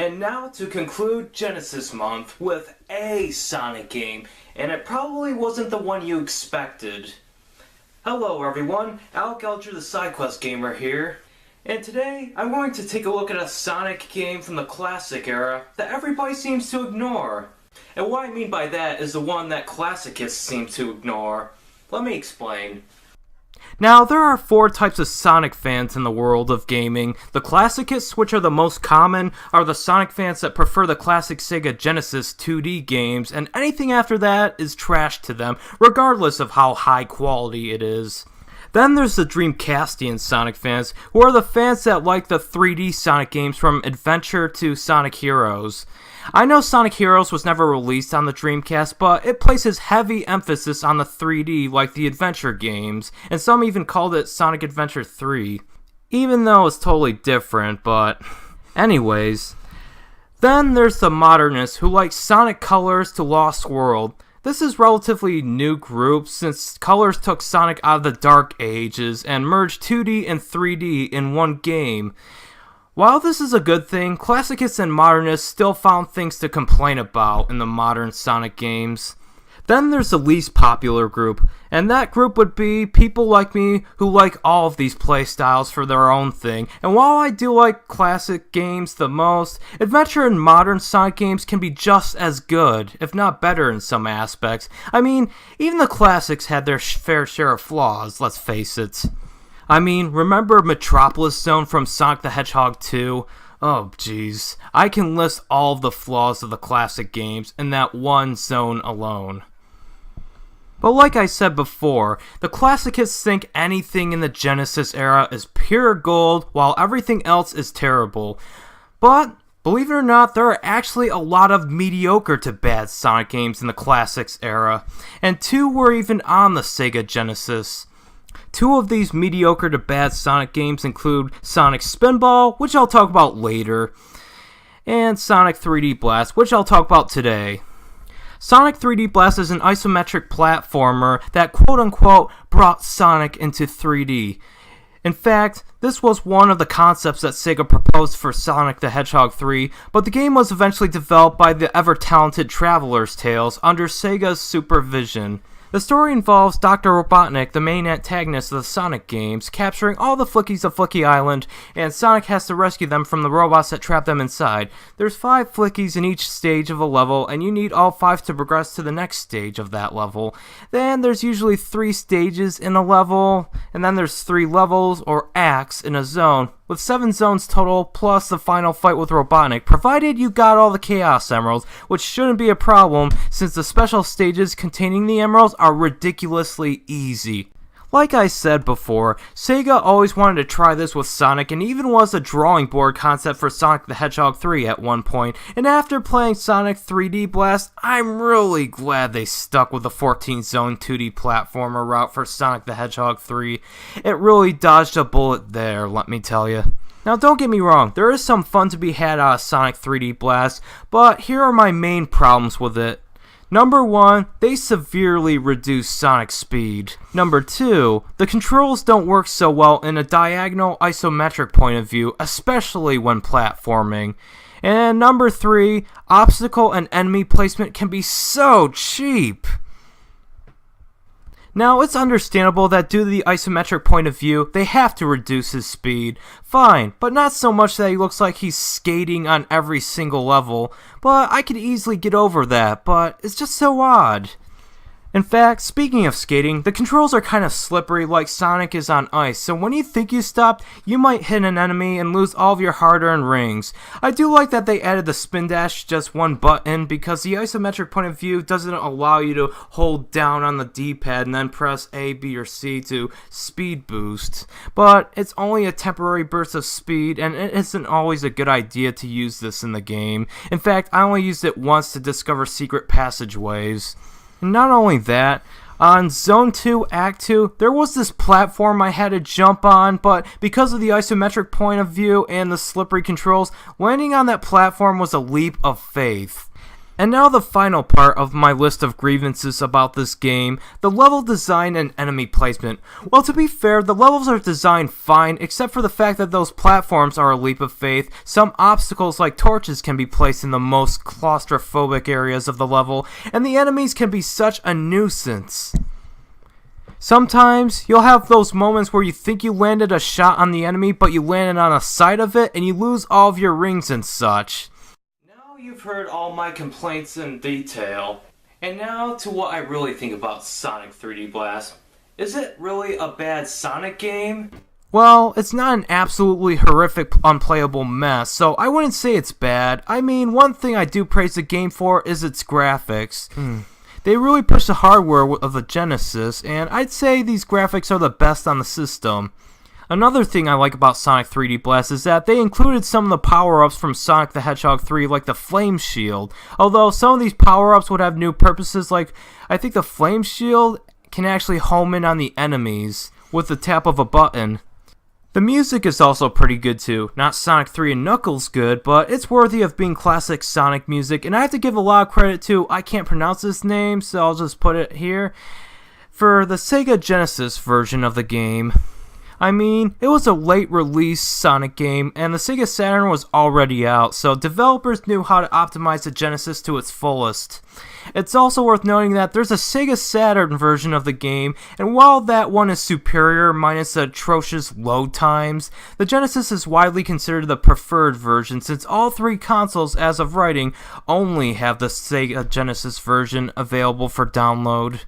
And now to conclude Genesis Month with a Sonic game, and it probably wasn't the one you expected. Hello everyone, Alec Alger the SideQuest Gamer here, and today I'm going to take a look at a Sonic game from the classic era that everybody seems to ignore. And what I mean by that is the one that classicists seem to ignore. Let me explain. Now, there are 4 types of Sonic fans in the world of gaming. The classicists, which are the most common, are the Sonic fans that prefer the classic Sega Genesis 2D games, and anything after that is trash to them, regardless of how high quality it is. Then there's the Dreamcastian Sonic fans, who are the fans that like the 3D Sonic games from Adventure to Sonic Heroes. I know Sonic Heroes was never released on the Dreamcast, but it places heavy emphasis on the 3D like the Adventure games, and some even called it Sonic Adventure 3. Even though it's totally different, but anyways. Then there's the Modernists who like Sonic Colors to Lost World. This is a relatively new group since Colors took Sonic out of the Dark Ages and merged 2D and 3D in one game. While this is a good thing, classicists and modernists still found things to complain about in the modern Sonic games. Then there's the least popular group, and that group would be people like me who like all of these playstyles for their own thing. And while I do like classic games the most, adventure and modern Sonic games can be just as good, if not better in some aspects. I mean, even the classics had their fair share of flaws, let's face it. I mean, remember Metropolis Zone from Sonic the Hedgehog 2? Oh jeez, I can list all of the flaws of the classic games in that one zone alone. But like I said before, the classicists think anything in the Genesis era is pure gold while everything else is terrible. But believe it or not, there are actually a lot of mediocre to bad Sonic games in the classics era, and 2 were even on the Sega Genesis. 2 of these mediocre to bad Sonic games include Sonic Spinball, which I'll talk about later, and Sonic 3D Blast, which I'll talk about today. Sonic 3D Blast is an isometric platformer that quote-unquote brought Sonic into 3D. In fact, this was one of the concepts that Sega proposed for Sonic the Hedgehog 3, but the game was eventually developed by the ever-talented Traveler's Tales under Sega's supervision. The story involves Dr. Robotnik, the main antagonist of the Sonic games, capturing all the Flickies of Flicky Island, and Sonic has to rescue them from the robots that trap them inside. There's 5 Flickies in each stage of a level, and you need all 5 to progress to the next stage of that level. Then there's usually 3 stages in a level, and then there's 3 levels, or acts, in a zone, with 7 zones total, plus the final fight with Robotnik, provided you got all the Chaos Emeralds, which shouldn't be a problem, since the special stages containing the Emeralds are ridiculously easy. Like I said before, Sega always wanted to try this with Sonic and even was a drawing board concept for Sonic the Hedgehog 3 at one point, and after playing Sonic 3D Blast, I'm really glad they stuck with the 14-zone 2D platformer route for Sonic the Hedgehog 3. It really dodged a bullet there, let me tell you. Now don't get me wrong, there is some fun to be had out of Sonic 3D Blast, but here are my main problems with it. Number 1, they severely reduce Sonic's speed. Number 2, the controls don't work so well in a diagonal isometric point of view, especially when platforming. And number 3, obstacle and enemy placement can be so cheap. Now, it's understandable that due to the isometric point of view, they have to reduce his speed. Fine, but not so much that he looks like he's skating on every single level. But I could easily get over that, but it's just so odd. In fact, speaking of skating, the controls are kind of slippery like Sonic is on ice, so when you think you stopped, you might hit an enemy and lose all of your hard-earned rings. I do like that they added the spin dash just one button because the isometric point of view doesn't allow you to hold down on the D-pad and then press A, B, or C to speed boost. But it's only a temporary burst of speed and it isn't always a good idea to use this in the game. In fact, I only used it once to discover secret passageways. And not only that, on Zone 2, Act 2, there was this platform I had to jump on, but because of the isometric point of view and the slippery controls, landing on that platform was a leap of faith. And now the final part of my list of grievances about this game, the level design and enemy placement. Well, to be fair, the levels are designed fine, except for the fact that those platforms are a leap of faith. Some obstacles like torches can be placed in the most claustrophobic areas of the level, and the enemies can be such a nuisance. Sometimes, you'll have those moments where you think you landed a shot on the enemy, but you landed on a side of it, and you lose all of your rings and such. You've heard all my complaints in detail, and now to what I really think about Sonic 3D Blast. Is it really a bad Sonic game? Well, it's not an absolutely horrific, unplayable mess, so I wouldn't say it's bad. I mean, one thing I do praise the game for is its graphics. They really push the hardware of the Genesis, and I'd say these graphics are the best on the system. Another thing I like about Sonic 3D Blast is that they included some of the power-ups from Sonic the Hedgehog 3, like the Flame Shield. Although some of these power-ups would have new purposes, like I think the Flame Shield can actually home in on the enemies with the tap of a button. The music is also pretty good too. Not Sonic 3 and Knuckles good, but it's worthy of being classic Sonic music. And I have to give a lot of credit to, I can't pronounce this name, so I'll just put it here, for the Sega Genesis version of the game. I mean, it was a late release Sonic game, and the Sega Saturn was already out, so developers knew how to optimize the Genesis to its fullest. It's also worth noting that there's a Sega Saturn version of the game, and while that one is superior minus the atrocious load times, the Genesis is widely considered the preferred version since all three consoles as of writing only have the Sega Genesis version available for download.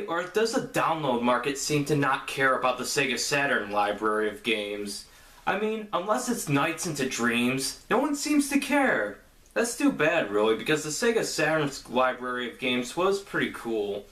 Or does the download market seem to not care about the Sega Saturn library of games? I mean, unless it's Nights into Dreams, no one seems to care. That's too bad, really, because the Sega Saturn's library of games was pretty cool.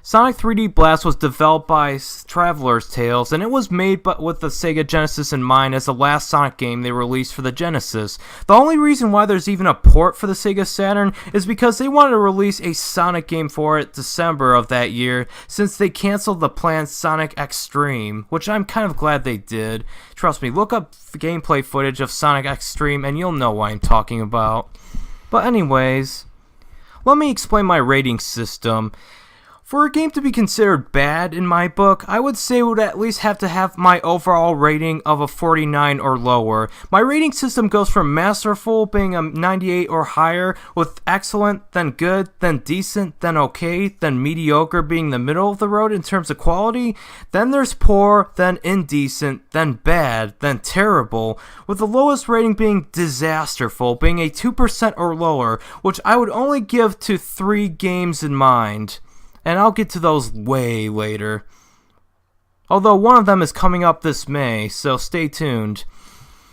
Sonic 3D Blast was developed by Traveler's Tales, and it was made with the Sega Genesis in mind as the last Sonic game they released for the Genesis. The only reason why there's even a port for the Sega Saturn is because they wanted to release a Sonic game for it December of that year, since they canceled the planned Sonic X-treme, which I'm kind of glad they did. Trust me, look up gameplay footage of Sonic X-treme and you'll know what I'm talking about. But anyways, let me explain my rating system. For a game to be considered bad in my book, I would say it would at least have to have my overall rating of a 49 or lower. My rating system goes from masterful being a 98 or higher, with excellent, then good, then decent, then okay, then mediocre being the middle of the road in terms of quality. Then there's poor, then indecent, then bad, then terrible, with the lowest rating being disasterful being a 2% or lower, which I would only give to 3 games in mind. And I'll get to those way later. Although one of them is coming up this May, so stay tuned.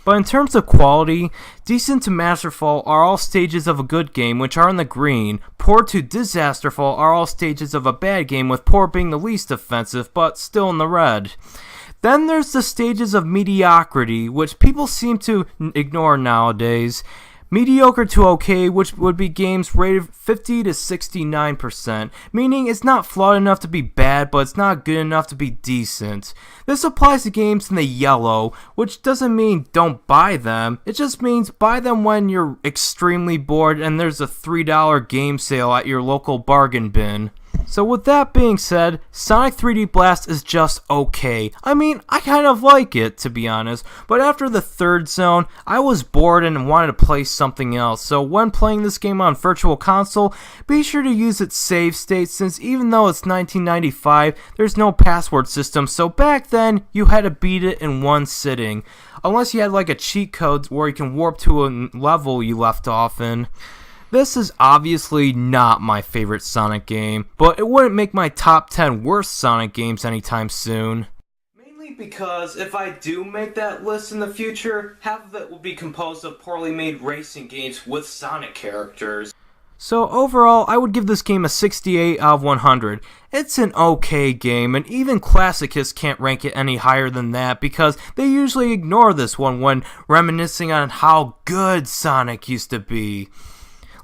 But in terms of quality, decent to masterful are all stages of a good game, which are in the green. Poor to disasterful are all stages of a bad game, with poor being the least offensive, but still in the red. Then there's the stages of mediocrity, which people seem to ignore nowadays. Mediocre to okay, which would be games rated 50 to 69%, meaning it's not flawed enough to be bad, but it's not good enough to be decent. This applies to games in the yellow, which doesn't mean don't buy them, it just means buy them when you're extremely bored and there's a $3 game sale at your local bargain bin. So with that being said, Sonic 3D Blast is just okay. I mean, I kind of like it, to be honest, but after the third zone, I was bored and wanted to play something else, so when playing this game on Virtual Console, be sure to use its save state, since even though it's 1995, there's no password system, so back then, you had to beat it in one sitting. Unless you had like a cheat code where you can warp to a level you left off in. This is obviously not my favorite Sonic game, but it wouldn't make my top 10 worst Sonic games anytime soon. Mainly because if I do make that list in the future, half of it will be composed of poorly made racing games with Sonic characters. So overall, I would give this game a 68 out of 100. It's an okay game, and even Classicists can't rank it any higher than that because they usually ignore this one when reminiscing on how good Sonic used to be.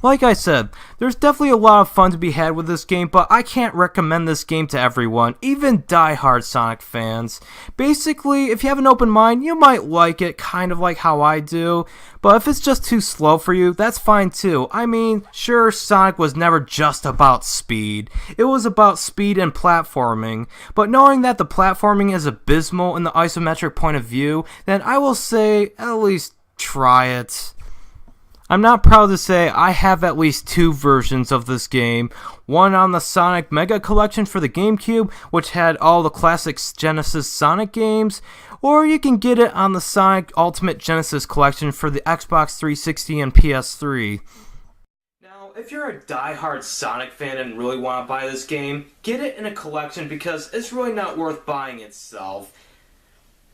Like I said, there's definitely a lot of fun to be had with this game, but I can't recommend this game to everyone, even die-hard Sonic fans. Basically, if you have an open mind, you might like it, kind of like how I do, but if it's just too slow for you, that's fine too. I mean, sure, Sonic was never just about speed. It was about speed and platforming, but knowing that the platforming is abysmal in the isometric point of view, then I will say, at least try it. I'm not proud to say I have at least 2 versions of this game. One on the Sonic Mega Collection for the GameCube, which had all the classic Genesis Sonic games, or you can get it on the Sonic Ultimate Genesis Collection for the Xbox 360 and PS3. Now, if you're a die-hard Sonic fan and really want to buy this game, get it in a collection because it's really not worth buying itself.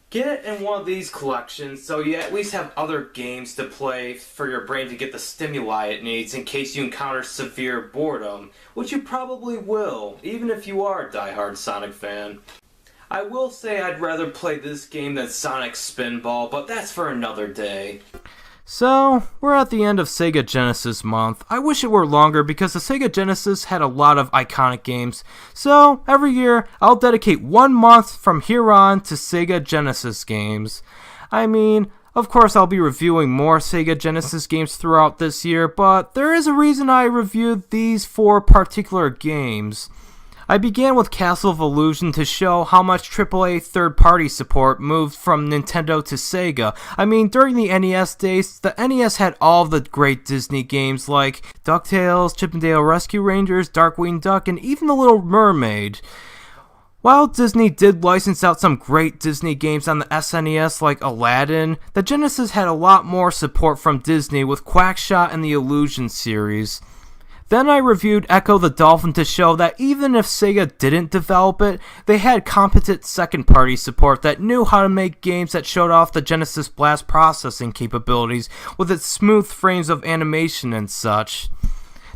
Get it in one of these collections so you at least have other games to play for your brain to get the stimuli it needs in case you encounter severe boredom, which you probably will, even if you are a die-hard Sonic fan. I will say I'd rather play this game than Sonic Spinball, but that's for another day. So, we're at the end of Sega Genesis month. I wish it were longer because the Sega Genesis had a lot of iconic games. So, every year, I'll dedicate 1 month from here on to Sega Genesis games. I mean, of course I'll be reviewing more Sega Genesis games throughout this year, but there is a reason I reviewed these 4 particular games. I began with Castle of Illusion to show how much AAA third-party support moved from Nintendo to Sega. I mean, during the NES days, the NES had all the great Disney games like DuckTales, Chip 'n Dale Rescue Rangers, Darkwing Duck, and even The Little Mermaid. While Disney did license out some great Disney games on the SNES like Aladdin, the Genesis had a lot more support from Disney with Quackshot and the Illusion series. Then I reviewed Echo the Dolphin to show that even if Sega didn't develop it, they had competent second-party support that knew how to make games that showed off the Genesis Blast processing capabilities with its smooth frames of animation and such.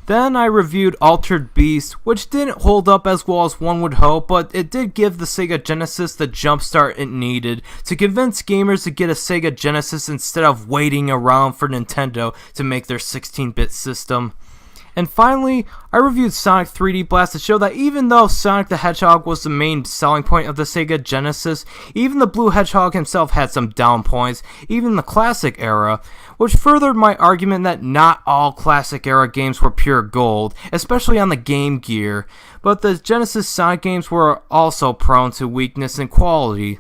Then I reviewed Altered Beast, which didn't hold up as well as one would hope, but it did give the Sega Genesis the jumpstart it needed to convince gamers to get a Sega Genesis instead of waiting around for Nintendo to make their 16-bit system. And finally, I reviewed Sonic 3D Blast to show that even though Sonic the Hedgehog was the main selling point of the Sega Genesis, even the Blue Hedgehog himself had some down points, even the Classic era, which furthered my argument that not all Classic era games were pure gold, especially on the Game Gear, but the Genesis Sonic games were also prone to weakness in quality.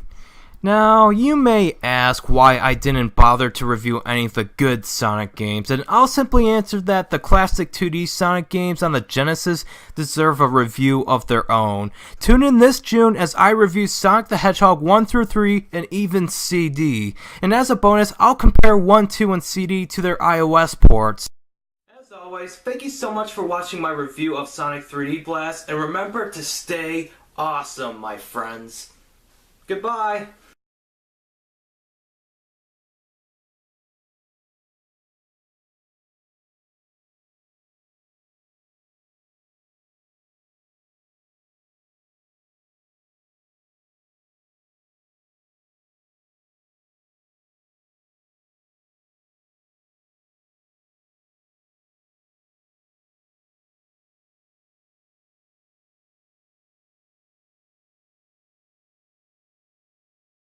Now, you may ask why I didn't bother to review any of the good Sonic games, and I'll simply answer that the classic 2D Sonic games on the Genesis deserve a review of their own. Tune in this June as I review Sonic the Hedgehog 1 through 3 and even CD, and as a bonus, I'll compare 1, 2, and CD to their iOS ports. As always, thank you so much for watching my review of Sonic 3D Blast, and remember to stay awesome, my friends. Goodbye!